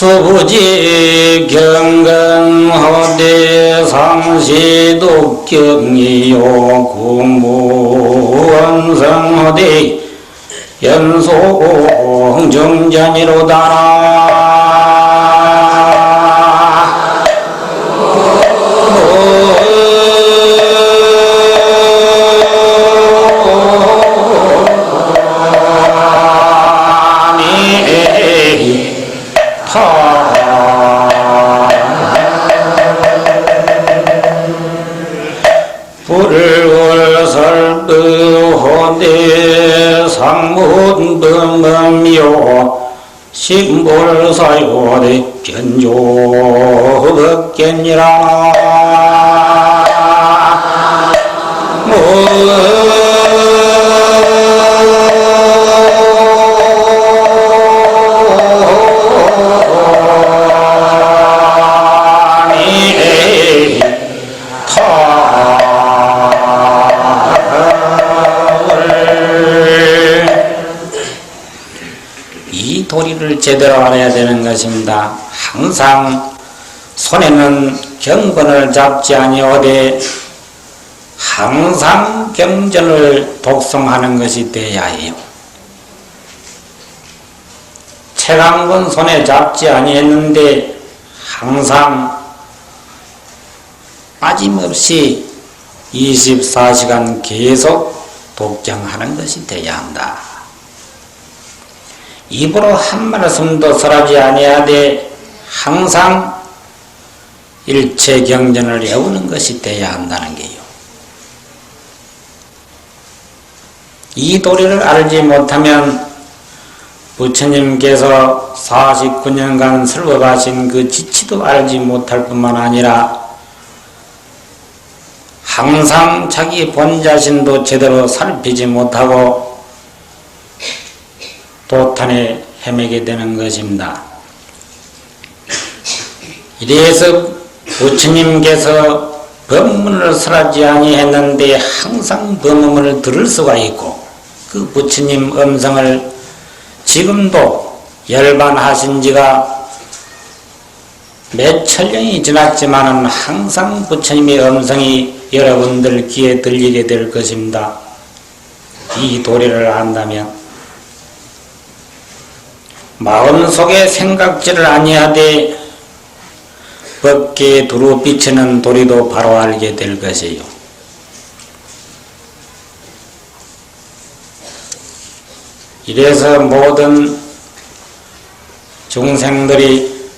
수부지 경건호대 상시독경이요 구무원성호대 연소홍정전이로다. 불월설부호대 상문범범요 신불사요대 견조법견이라. 이 도리를 제대로 알아야 되는 것입니다. 항상 손에는 경건을 잡지 아니하되 항상 경전을 독송하는 것이 되어야 해요. 책 한 권 손에 잡지 아니했는데 항상 빠짐없이 24시간 계속 독경하는 것이 되어야 한다. 입으로 한 말씀도 설하지 아니하되 항상 일체 경전을 외우는 것이 되어야 한다는 게요. 이 도리를 알지 못하면 부처님께서 49년간 설법하신 그 지치도 알지 못할 뿐만 아니라 항상 자기 본자신도 제대로 살피지 못하고 도탄에 헤매게 되는 것입니다. 이래서 부처님께서 법문을 설하지 아니했는데 항상 법문을 들을 수가 있고 그 부처님 음성을 지금도 열반하신 지가 몇 천년이 지났지만은 항상 부처님의 음성이 여러분들 귀에 들리게 될 것입니다. 이 도리를 안다면 마음속에 생각지를 아니하되 법계에 두루 비치는 도리도 바로 알게 될 것이요. 이래서 모든 중생들이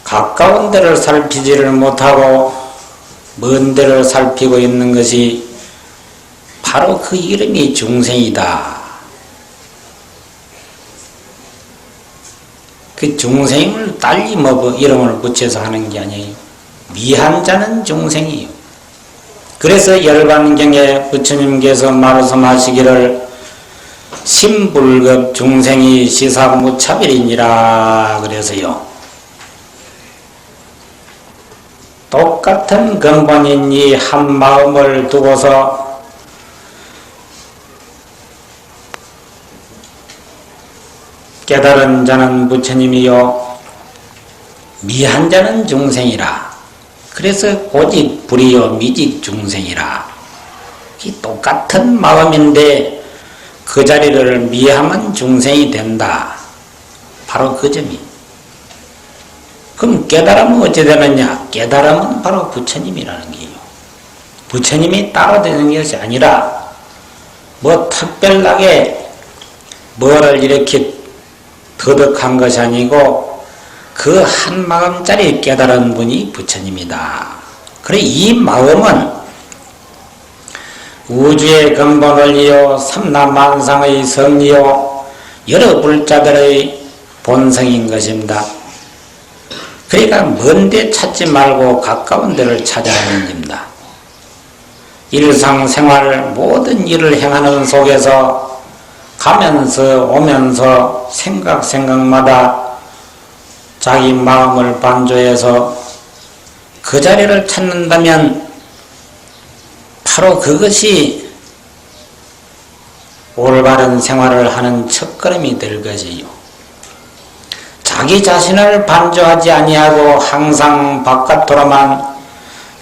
가까운 데를 살피지를 못하고 먼 데를 살피고 있는 것이 바로 그 이름이 중생이다. 그 중생을 딸리 이름을 붙여서 하는 게 아니에요. 미한 자는 중생이요. 그래서 열반경에 부처님께서 말씀하시기를 신불급 중생이 시사무차별이니라 그래서요. 똑같은 근본인 이 한 마음을 두고서 깨달은 자는 부처님이요 미한 자는 중생이라. 그래서 고집 불이요 미집 중생이라. 이 똑같은 마음인데 그 자리를 미하면 중생이 된다. 바로 그 점이. 그럼 깨달으면 어찌 되느냐? 깨달으면 바로 부처님이라는 게요. 부처님이 따로 되는 것이 아니라 뭐 특별하게 뭐를 이렇게 더덕한 것이 아니고 그 한 마음짜리 깨달은 분이 부처님이다. 그래 이 마음은 우주의 근본을이요 삼라만상의 성리요 여러 불자들의 본성인 것입니다. 그러니까 먼 데 찾지 말고 가까운 데를 찾아가는 겁니다. 일상생활 모든 일을 행하는 속에서 가면서 오면서 생각마다 자기 마음을 반조해서 그 자리를 찾는다면 바로 그것이 올바른 생활을 하는 첫걸음이 될 것이요. 자기 자신을 반조하지 아니하고 항상 바깥으로만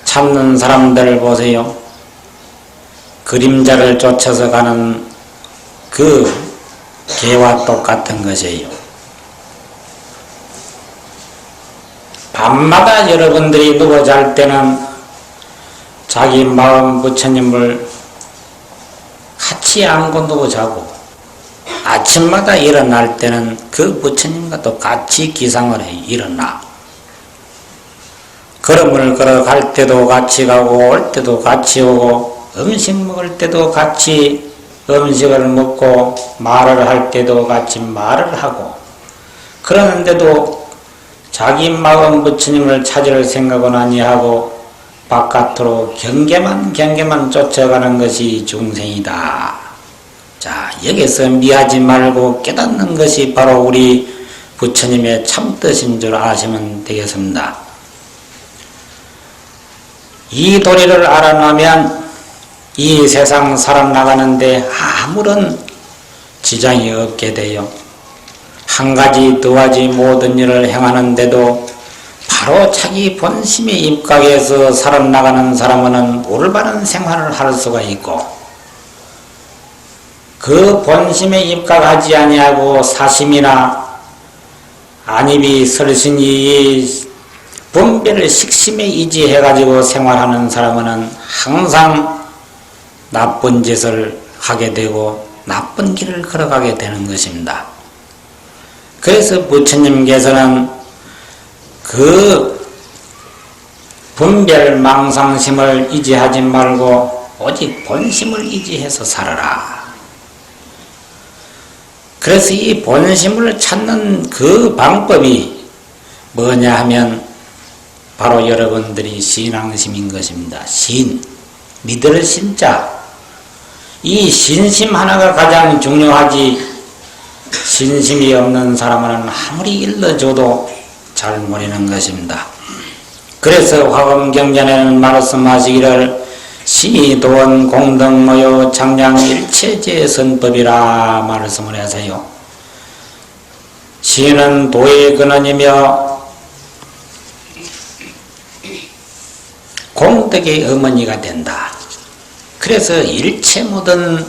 찾는 사람들 보세요. 그림자를 쫓아서 가는 그 개와 똑같은 것이에요. 밤마다 여러분들이 누워 잘 때는 자기 마음 부처님을 같이 안고 누워 자고, 아침마다 일어날 때는 그 부처님과 또 같이 기상을 해 일어나. 걸음을 걸어갈 때도 같이 가고 올 때도 같이 오고, 음식 먹을 때도 같이 음식을 먹고, 말을 할 때도 같이 말을 하고, 그러는데도 자기 마음 부처님을 찾을 생각은 아니하고 바깥으로 경계만 쫓아가는 것이 중생이다. 자, 여기서 미하지 말고 깨닫는 것이 바로 우리 부처님의 참뜻인 줄 아시면 되겠습니다. 이 도리를 알아놓으면 이 세상 살아나가는데 아무런 지장이 없게 돼요. 한 가지 두 가지 모든 일을 행하는데도 바로 자기 본심에 입각해서 살아나가는 사람은 올바른 생활을 할 수가 있고, 그 본심에 입각하지 아니하고 사심이나 안입이 설신이 분별을 식심에 의지해가지고 생활하는 사람은 항상 나쁜 짓을 하게 되고 나쁜 길을 걸어가게 되는 것입니다. 그래서 부처님께서는 그 분별 망상심을 의지하지 말고 오직 본심을 의지해서 살아라. 그래서 이 본심을 찾는 그 방법이 뭐냐 하면 바로 여러분들이 신앙심인 것입니다. 신, 믿을 신자. 이 신심 하나가 가장 중요하지, 신심이 없는 사람은 아무리 일러줘도 잘 모르는 것입니다. 그래서 화엄경전에는 말씀하시기를 신이 도원 공덕모요 장량 일체제 선법이라 말씀을 하세요. 신은 도의 근원이며 공덕의 어머니가 된다. 그래서 일체 모든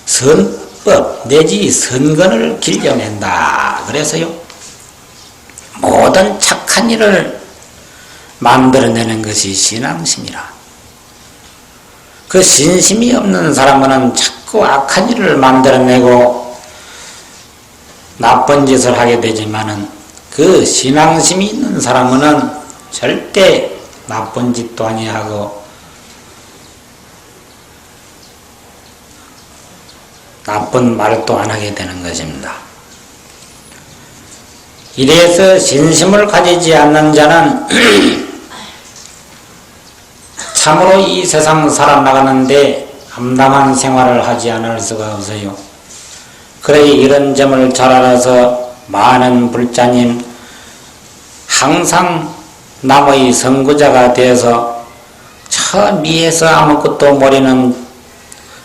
선법 내지 선건을 길려낸다. 그래서요, 모든 착한 일을 만들어내는 것이 신앙심이라. 그 신심이 없는 사람은 자꾸 악한 일을 만들어내고 나쁜 짓을 하게 되지만은, 그 신앙심이 있는 사람은 절대 나쁜 짓도 아니하고 나쁜 말도 안 하게 되는 것입니다. 이래서 신심을 가지지 않는 자는 참으로 이 세상 살아나가는데 암담한 생활을 하지 않을 수가 없어요. 그래 이런 점을 잘 알아서 많은 불자님 항상 남의 선구자가 되어서 저 미에서 아무것도 모르는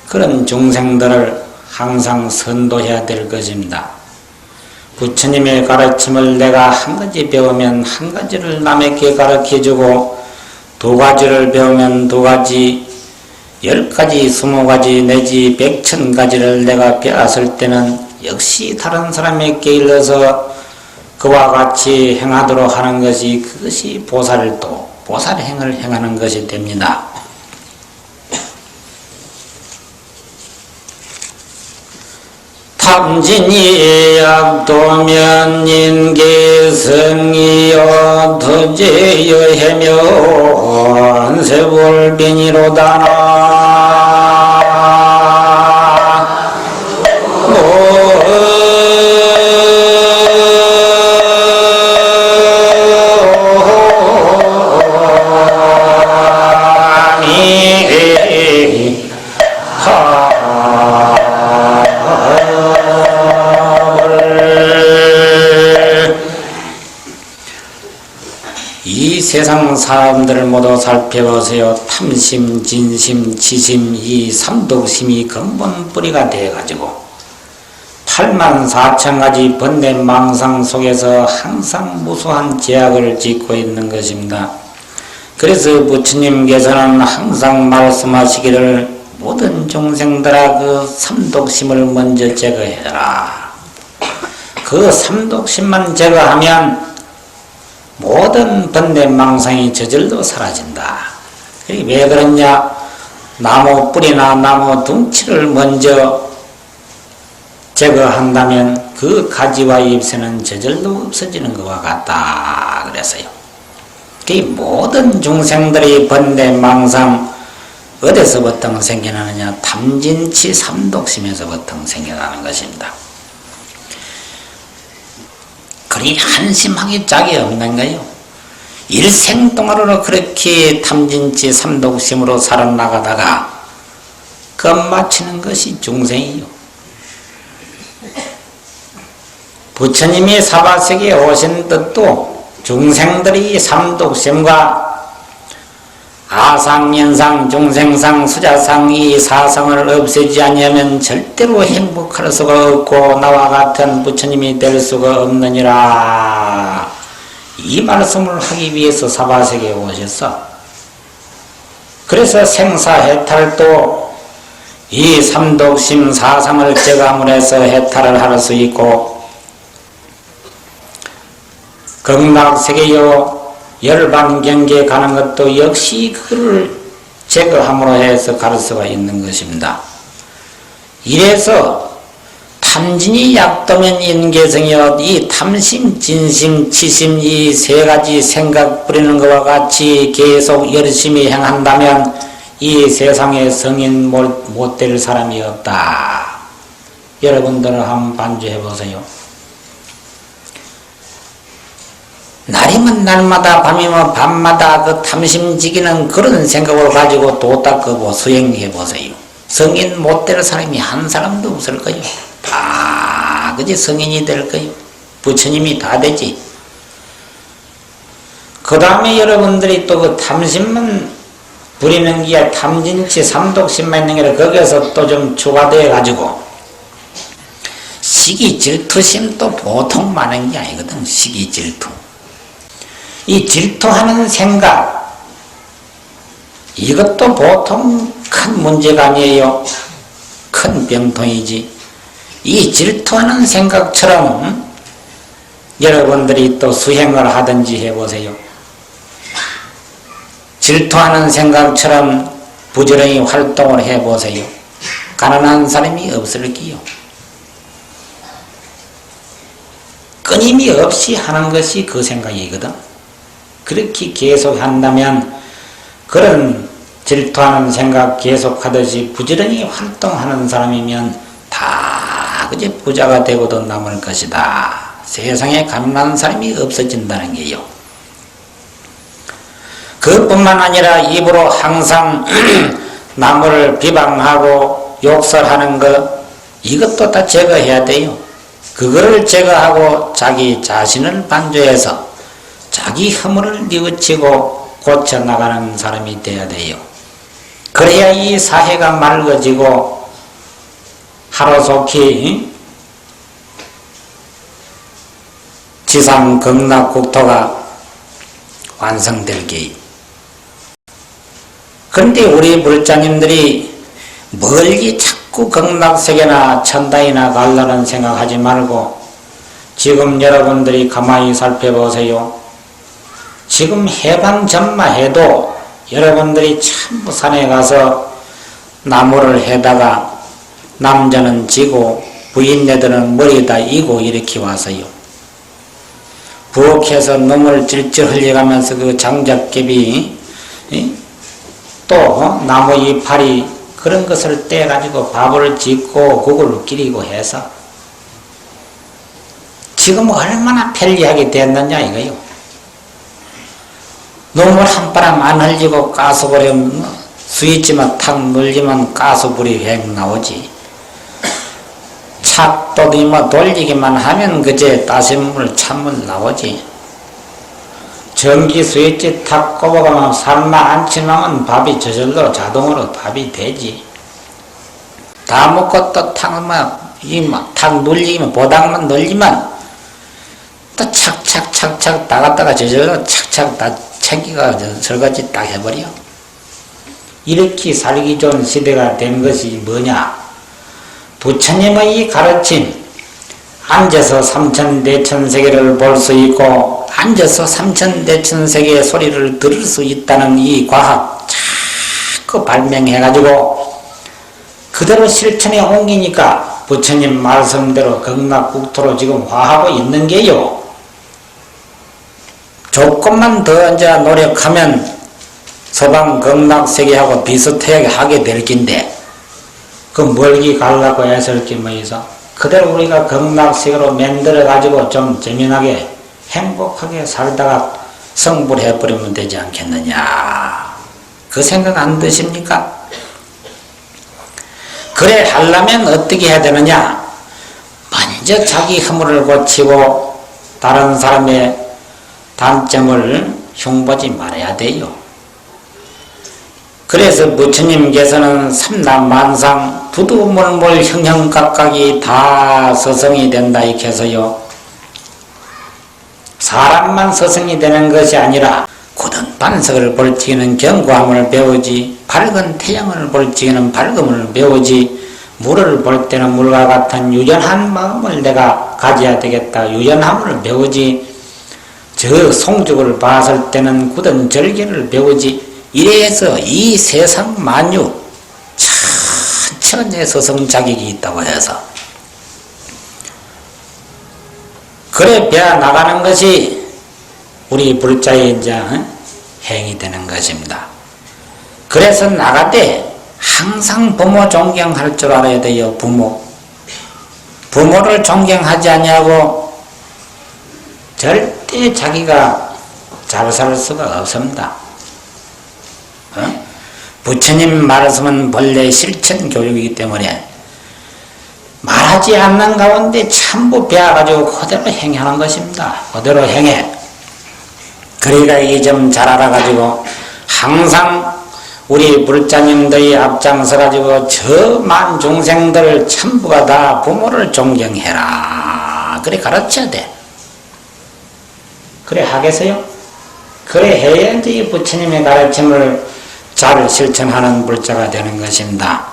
그런 중생들을 항상 선도해야 될 것입니다. 부처님의 가르침을 내가 한 가지 배우면 한 가지를 남에게 가르쳐주고, 두 가지를 배우면 두 가지, 10가지, 20가지 내지 100,000가지를 내가 배웠을 때는 역시 다른 사람에게 일러서 그와 같이 행하도록 하는 것이, 그것이 보살도, 보살행을 행하는 것이 됩니다. 탐진이 약도면 인계성이여 도제여 해면 세불빈이로다나. 이 세상 사람들을 모두 살펴보세요. 탐심, 진심, 지심, 이 삼독심이 근본 뿌리가 되어가지고 8만 4천 가지 번뇌 망상 속에서 항상 무수한 제약을 짓고 있는 것입니다. 그래서 부처님께서는 항상 말씀하시기를 모든 종생들아 그 삼독심을 먼저 제거해라. 그 삼독심만 제거하면 모든 번뇌 망상이 저절로 사라진다. 왜 그러냐? 나무 뿌리나 나무 둥치를 먼저 제거한다면 그 가지와 잎새는 저절로 없어지는 것과 같다. 그래서요. 그 모든 중생들의 번뇌 망상 어디서부터 생겨나느냐? 탐진치 삼독심에서부터 생겨나는 것입니다. 그리 한심하기 짝이 없는가요? 일생 동안으로 그렇게 탐진치 삼독심으로 살아나가다가 끝마치는 것이 중생이요. 부처님이 사바세계에 오신 뜻도 중생들이 삼독심과 아상연상, 중생상, 수자상 이 사상을 없애지 않으면 절대로 행복할 수가 없고 나와 같은 부처님이 될 수가 없느니라. 이 말씀을 하기 위해서 사바세계에 오셨어. 그래서 생사해탈도 이 삼독심 사상을 제거함으로 해서 해탈을 할 수 있고 극락세계요 열반경계에 가는 것도 역시 그를 제거함으로 해서 갈 수가 있는 것입니다. 이래서 탐진이 약도면 인계성이여 이 탐심, 진심, 치심 이 세 가지 생각 부리는 것과 같이 계속 열심히 행한다면 이 세상에 성인 못 될 사람이 없다. 여러분들은 한번 반주해 보세요. 날이면 날마다 밤이면 밤마다 그 탐심지기는 그런 생각을 가지고 도 닦고 수행해 보세요. 성인 못 될 사람이 한 사람도 없을 거요. 다 그지 성인이 될 거요. 부처님이 다 되지. 그 다음에 여러분들이 또 그 탐심만 부리는 게 탐진치 삼독심만 있는 게 아니라 거기에서 또 좀 추가되어 가지고 시기 질투심도 보통 많은 게 아니거든. 시기 질투. 이 질투하는 생각 이것도 보통 큰 문제가 아니에요. 큰 병통이지. 이 질투하는 생각처럼 여러분들이 또 수행을 하든지 해보세요. 질투하는 생각처럼 부지런히 활동을 해보세요. 가난한 사람이 없을게요. 끊임이 없이 하는 것이 그 생각이거든. 그렇게 계속 한다면 그런 질투하는 생각 계속하듯이 부지런히 활동하는 사람이면 다 그저 부자가 되고도 남을 것이다. 세상에 가난한 사람이 없어진다는 게요. 그뿐만 아니라 입으로 항상 남을 비방하고 욕설하는 것 이것도 다 제거해야 돼요. 그거를 제거하고 자기 자신을 반조해서 자기 허물을 뉘우치고 고쳐나가는 사람이 되어야 돼요. 그래야 이 사회가 맑아지고 하루속히 지상 극락 국토가 완성될게. 그런데 우리 불자님들이 멀리 자꾸 극락세계나 천당이나 가려는 생각하지 말고 지금 여러분들이 가만히 살펴보세요. 지금 해방전마해도 여러분들이 참 산에 가서 나무를 해다가 남자는 지고 부인네들은 머리에다 이고 이렇게 와서요. 부엌에서 눈물 찔찔 흘려가면서 그 장작개비 또 나무 이파리 그런 것을 떼가지고 밥을 짓고 국을 끓이고 해서 지금 얼마나 편리하게 됐느냐 이거요. 눈물 한 바람 안 흘리고 가스불에 스위치만 탁 눌리면 가스불이 획 나오지. 착도도 뭐 돌리기만 하면 그제 따신물 찬물 나오지. 전기 스위치 탁 꼽아가면 삶아 안 치면 밥이 저절로 자동으로 밥이 되지. 다 먹고 또 탁 이 막 탁 눌리면, 보닥만 눌리면, 또 착착착착 나갔다가 저절로 착착 다 챙기가 설거지 딱 해버려. 이렇게 살기 좋은 시대가 된 것이 뭐냐? 부처님의 이 가르침, 앉아서 삼천대천세계를 볼 수 있고 앉아서 삼천대천세계의 소리를 들을 수 있다는 이 과학 자꾸 발명해가지고 그대로 실천에 옮기니까 부처님 말씀대로 극락국토로 지금 화하고 있는 게요. 조금만 더 이제 노력하면 서방 극락세계하고 비슷하게 하게 될 긴데 그 멀기 가려고 했을 게 뭐 있어? 그대로 우리가 극락세계로 만들어가지고 좀 재미나게 행복하게 살다가 성불해버리면 되지 않겠느냐. 그 생각 안 드십니까? 그래 하려면 어떻게 해야 되느냐? 먼저 자기 허물을 고치고 다른 사람의 단점을 흉보지 말아야 돼요. 그래서 부처님께서는 삼남만상 두두물물 형형각각이 다 서성이 된다 이렇게 해서요. 사람만 서성이 되는 것이 아니라 굳은 반석을 볼 적에는 견고함을 배우지, 밝은 태양을 볼 적에는 밝음을 배우지, 물을 볼 때는 물과 같은 유연한 마음을 내가 가져야 되겠다. 유연함을 배우지, 저 송죽을 봤을 때는 굳은 절개를 배우지. 이래서 이 세상 만유 천천의 서성 자격이 있다고 해서 그래 배워 나가는 것이 우리 불자의 이제 행이 되는 것입니다. 그래서 나갈 때 항상 부모 존경할 줄 알아야 돼요. 부모를 존경하지 아니하고 절대 자기가 잘 살 수가 없습니다. 부처님 말씀은 본래 실천 교육이기 때문에 말하지 않는 가운데 참부 배워가지고 그대로 행하는 것입니다. 그대로 행해. 그러니까 이 점 잘 알아가지고 항상 우리 불자님들이 앞장서가지고 저 만 중생들 참부가 다 부모를 존경해라. 그래 가르쳐야 돼. 그래 하겠어요? 그래 해야지 부처님의 가르침을 잘 실천하는 불자가 되는 것입니다.